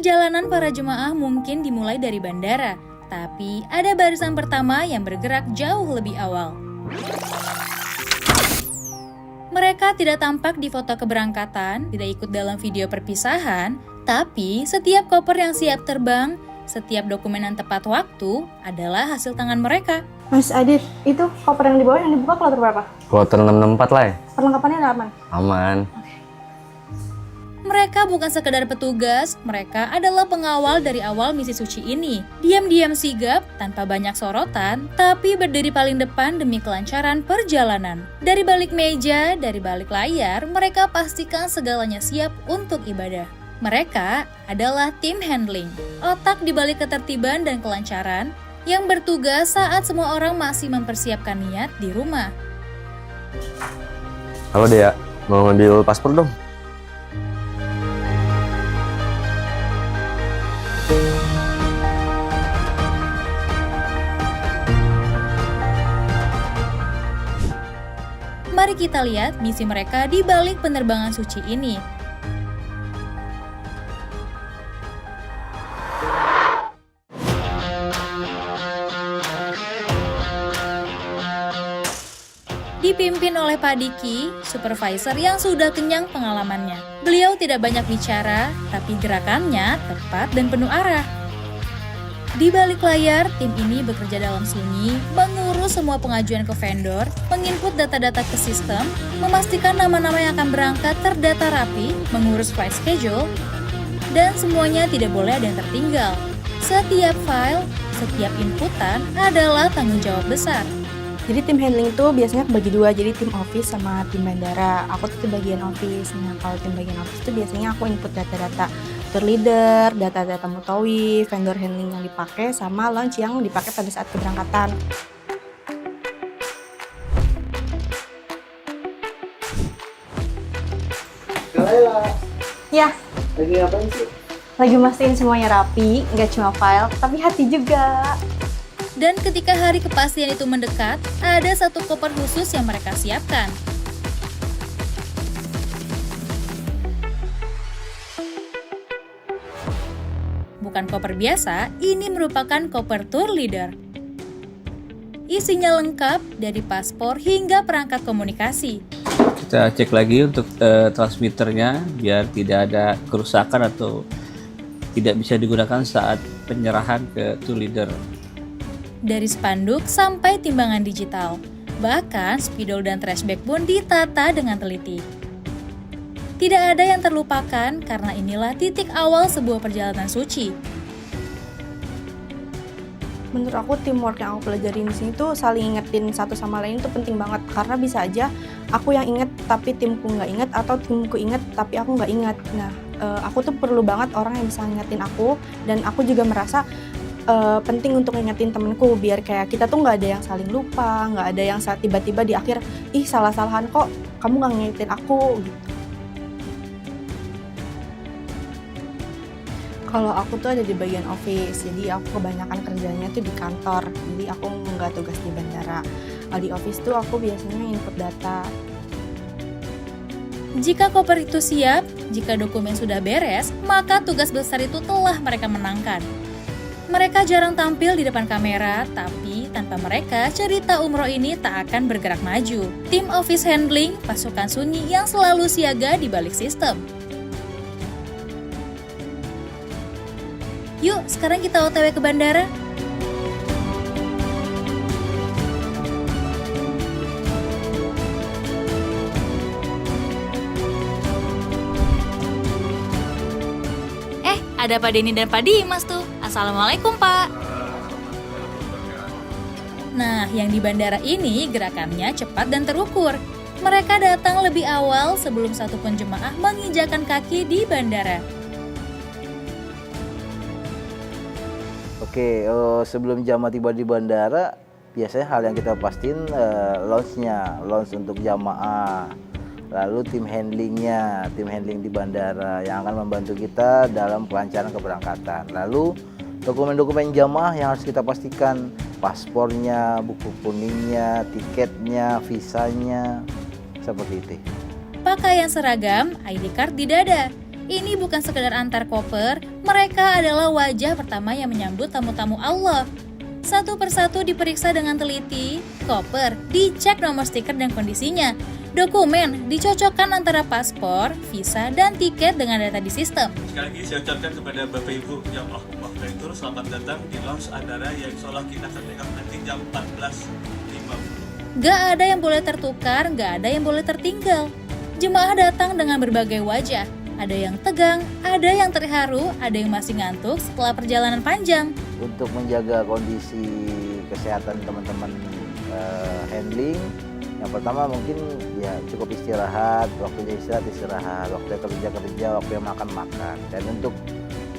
Perjalanan para jemaah mungkin dimulai dari bandara, tapi ada barisan pertama yang bergerak jauh lebih awal. Mereka tidak tampak di foto keberangkatan, tidak ikut dalam video perpisahan, tapi setiap koper yang siap terbang, setiap dokumen yang tepat waktu adalah hasil tangan mereka. Mas Adit, itu koper yang di bawah yang dibuka kloter berapa? Kloter 664 lah ya? Perlengkapannya ada aman? Aman. Mereka bukan sekedar petugas, mereka adalah pengawal dari awal misi suci ini. Diam-diam sigap, tanpa banyak sorotan, tapi berdiri paling depan demi kelancaran perjalanan. Dari balik meja, dari balik layar, mereka pastikan segalanya siap untuk ibadah. Mereka adalah tim handling, otak di balik ketertiban dan kelancaran, yang bertugas saat semua orang masih mempersiapkan niat di rumah. Halo Dea, mau ngambil paspor dong? Mari kita lihat misi mereka di balik penerbangan suci ini. Dipimpin oleh Pak Diki, supervisor yang sudah kenyang pengalamannya. Beliau tidak banyak bicara, tapi gerakannya tepat dan penuh arah. Di balik layar, tim ini bekerja dalam sunyi, mengurus semua pengajuan ke vendor, menginput data-data ke sistem, memastikan nama-nama yang akan berangkat terdata rapi, mengurus flight schedule, dan semuanya tidak boleh ada yang tertinggal. Setiap file, setiap inputan adalah tanggung jawab besar. Jadi tim handling itu biasanya kebagi dua, jadi tim office sama tim bandara. Aku tuh di bagian office. Nah, kalau tim bagian office itu biasanya aku input data-data tour leader, data-data mutawi, vendor handling yang dipakai, sama launch yang dipakai pada saat keberangkatan. Laila, Ya, lagi ngapain sih? lagi mastiin semuanya rapi, nggak cuma file, tapi hati juga. Dan ketika hari kepastian itu mendekat, ada satu koper khusus yang mereka siapkan. Bukan koper biasa, ini merupakan koper tour leader. Isinya lengkap dari paspor hingga perangkat komunikasi. Kita cek lagi untuk transmitternya biar tidak ada kerusakan atau tidak bisa digunakan saat penyerahan ke tour leader. Dari spanduk sampai timbangan digital. Bahkan spidol dan trashback pun ditata dengan teliti. Tidak ada yang terlupakan karena inilah titik awal sebuah perjalanan suci. Menurut aku teamwork yang aku pelajarin di sini tuh saling ingetin satu sama lain itu penting banget, karena bisa aja aku yang inget tapi timku nggak inget, atau timku inget tapi aku nggak inget. Nah, aku tuh perlu banget orang yang bisa ngingetin aku, dan aku juga merasa penting untuk ngingetin temenku biar kayak kita tuh nggak ada yang saling lupa, nggak ada yang saat tiba-tiba di akhir salah-salahan kok kamu nggak ngingetin aku gitu. Kalau aku tuh ada di bagian office, jadi aku kebanyakan kerjanya tuh di kantor, jadi aku nggak tugas di bandara. Kalau di office tuh aku biasanya input data. Jika koper itu siap, jika dokumen sudah beres, maka tugas besar itu telah mereka menangkan. Mereka jarang tampil di depan kamera, tapi tanpa mereka, cerita umroh ini tak akan bergerak maju. Tim office handling, pasukan sunyi yang selalu siaga di balik sistem. Yuk, sekarang kita OTW ke bandara. Ada Pak Denny dan Pak Dimas tuh. Assalamualaikum, Pak. Nah, yang di bandara ini gerakannya cepat dan terukur. Mereka datang lebih awal sebelum satupun jemaah menginjakan kaki di bandara. Oke, sebelum jamaah tiba di bandara, biasanya hal yang kita pastiin launch untuk jamaah. Lalu tim handling di bandara yang akan membantu kita dalam kelancaran keberangkatan. Lalu dokumen-dokumen jamaah yang harus kita pastikan, paspornya, buku kuningnya, tiketnya, visanya, seperti itu. Pakaian seragam, ID card di dada. Ini bukan sekedar antar koper, mereka adalah wajah pertama yang menyambut tamu-tamu Allah. Satu persatu diperiksa dengan teliti, koper dicek nomor stiker dan kondisinya, dokumen dicocokkan antara paspor, visa, dan tiket dengan data di sistem. Sekali lagi saya ucapkan kepada Bapak Ibu yang Umrah Ventur, selamat datang di Lounge Andara yang insya Allah kita akan take off nanti jam 14.50. Gak ada yang boleh tertukar, gak ada yang boleh tertinggal. Jemaah datang dengan berbagai wajah. Ada yang tegang, ada yang terharu, ada yang masih ngantuk setelah perjalanan panjang. Untuk menjaga kondisi kesehatan teman-teman handling, yang pertama mungkin ya cukup istirahat, waktunya istirahat, waktunya kerja, waktunya makan. Dan untuk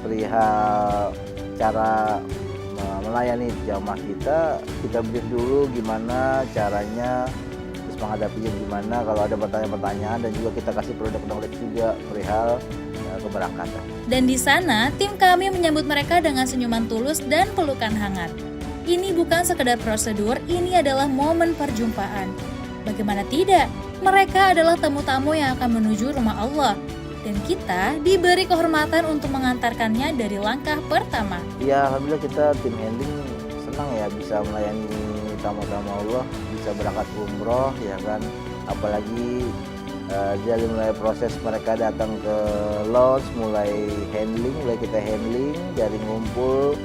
perihal cara melayani jamaah kita brief dulu gimana caranya, terus menghadapinya gimana, kalau ada pertanyaan-pertanyaan, dan juga kita kasih produk knowledge juga perihal keberangkatan. Dan di sana, tim kami menyambut mereka dengan senyuman tulus dan pelukan hangat. Ini bukan sekedar prosedur, ini adalah momen perjumpaan. Bagaimana tidak? Mereka adalah tamu-tamu yang akan menuju rumah Allah. Dan kita diberi kehormatan untuk mengantarkannya dari langkah pertama. Ya, alhamdulillah kita tim handling senang ya bisa melayani tamu-tamu Allah, bisa berangkat umroh ya kan. Apalagi dari mulai proses mereka datang ke lodge, mulai kita handling dari ngumpul,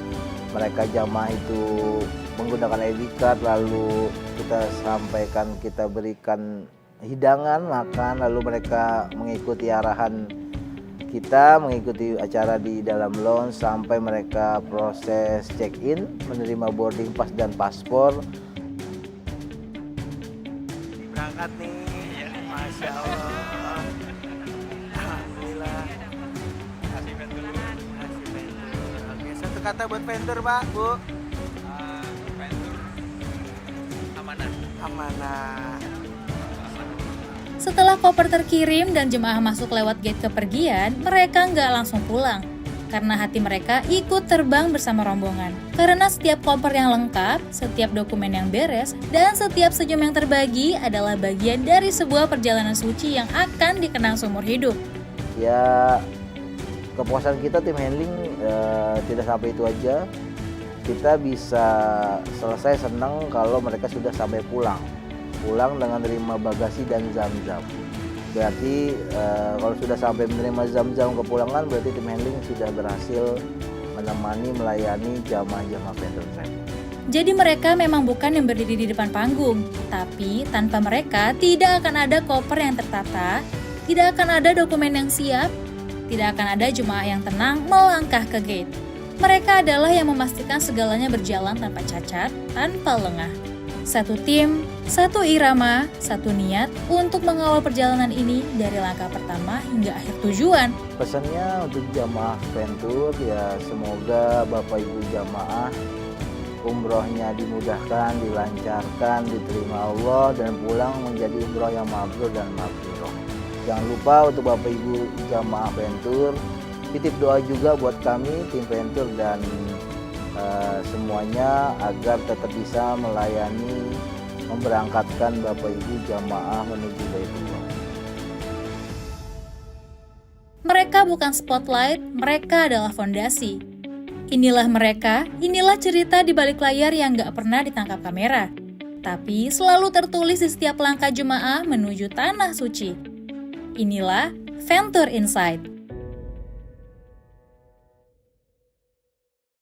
mereka jamaah itu menggunakan ID card, lalu kita berikan hidangan, makan, lalu mereka mengikuti arahan kita, mengikuti acara di dalam lounge sampai mereka proses check-in, menerima boarding pass dan paspor. Berangkat nih, Masya Allah. Alhamdulillah. Kasih Ventur. Oke, satu kata buat Ventur, Pak, Bu. Ventur. Amanah. Setelah koper terkirim dan jemaah masuk lewat gate kepergian, mereka nggak langsung pulang. Karena hati mereka ikut terbang bersama rombongan. Karena setiap koper yang lengkap, setiap dokumen yang beres, dan setiap senyum yang terbagi adalah bagian dari sebuah perjalanan suci yang akan dikenang seumur hidup. Ya, kepuasan kita tim handling tidak sampai itu aja. Kita bisa selesai senang kalau mereka sudah sampai pulang dengan menerima bagasi dan zam-zam. Berarti kalau sudah sampai menerima zam-zam kepulangan, berarti tim handling sudah berhasil melayani jamaah-jamaah Ventur Travel. Jadi mereka memang bukan yang berdiri di depan panggung, tapi tanpa mereka tidak akan ada koper yang tertata, tidak akan ada dokumen yang siap, tidak akan ada jemaah yang tenang melangkah ke gate. Mereka adalah yang memastikan segalanya berjalan tanpa cacat, tanpa lengah. Satu tim, satu irama, satu niat untuk mengawal perjalanan ini dari langkah pertama hingga akhir tujuan. Pesannya untuk jamaah Ventur ya, semoga Bapak Ibu jamaah umrohnya dimudahkan, dilancarkan, diterima Allah, dan pulang menjadi umroh yang mabrur dan maghfirah. Jangan lupa untuk Bapak Ibu jamaah Ventur, titip doa juga buat kami tim Ventur dan semuanya agar tetap bisa melayani, memberangkatkan Bapak Ibu jamaah menuju Baitullah. Mereka bukan spotlight, mereka adalah fondasi. Inilah mereka, inilah cerita di balik layar yang gak pernah ditangkap kamera. Tapi selalu tertulis di setiap langkah jemaah menuju tanah suci. Inilah Ventur Insight.